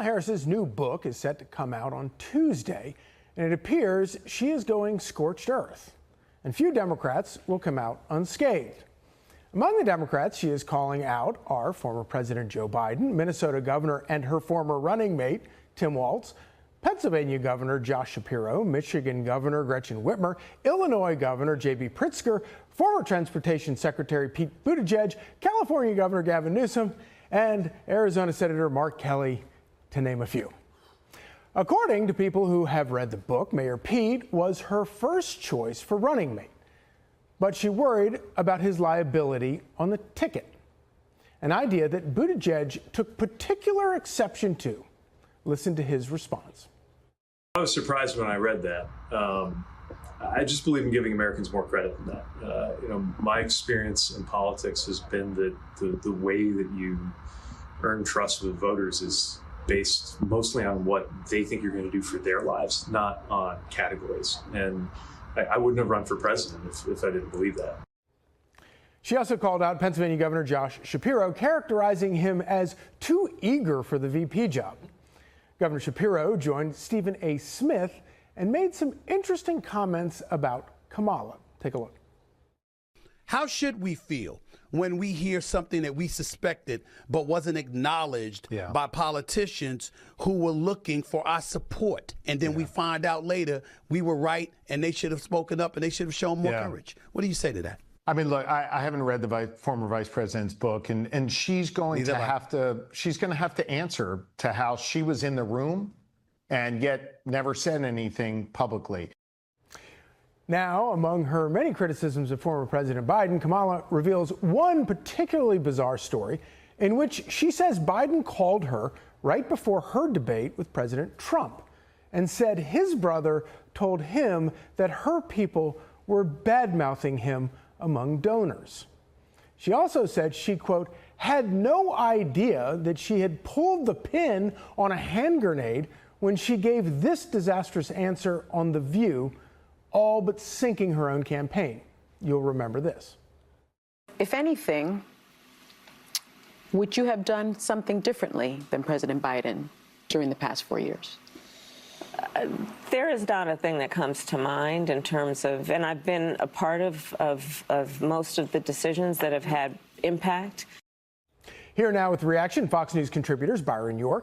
Kamala Harris's new book is set to come out on Tuesday, and it appears she is going scorched earth. And few Democrats will come out unscathed. Among the Democrats she is calling out are former President Joe Biden, Minnesota Governor and her former running mate, Tim Walz, Pennsylvania Governor Josh Shapiro, Michigan Governor Gretchen Whitmer, Illinois Governor J.B. Pritzker, former Transportation Secretary Pete Buttigieg, California Governor Gavin Newsom, and Arizona Senator Mark Kelly, to name a few. According to people who have read the book, Mayor Pete was her first choice for running mate, but she worried about his liability on the ticket, an idea that Buttigieg took particular exception to. Listen to his response. I was surprised when I read that. I just believe in giving Americans more credit than that. My experience in politics has been that the way that you earn trust with voters is based mostly on what they think you're going to do for their lives, not on categories. And I wouldn't have run for president if I didn't believe that. She also called out Pennsylvania Governor Josh Shapiro, characterizing him as too eager for the VP job. Governor Shapiro joined Stephen A. Smith and made some interesting comments about Kamala. Take a look. How should we feel when we hear something that we suspected but wasn't acknowledged by politicians who were looking for our support? And then we find out later we were right and they should have spoken up and they should have shown more courage. What do you say to that? I mean, look, I haven't read the former vice president's book, and she's going to have to answer to how she was in the room and yet never said anything publicly. Now, among her many criticisms of former President Biden, Kamala reveals one particularly bizarre story in which she says Biden called her right before her debate with President Trump and said his brother told him that her people were bad-mouthing him among donors. She also said she, quote, had no idea that she had pulled the pin on a hand grenade when she gave this disastrous answer on The View, all but sinking her own campaign. You'll remember this. If anything, would you have done something differently than President Biden during the past 4 years? There is not a thing that comes to mind in terms of, and I've been a part of most of the decisions that have had impact. Here now with reaction, Fox News contributors Byron York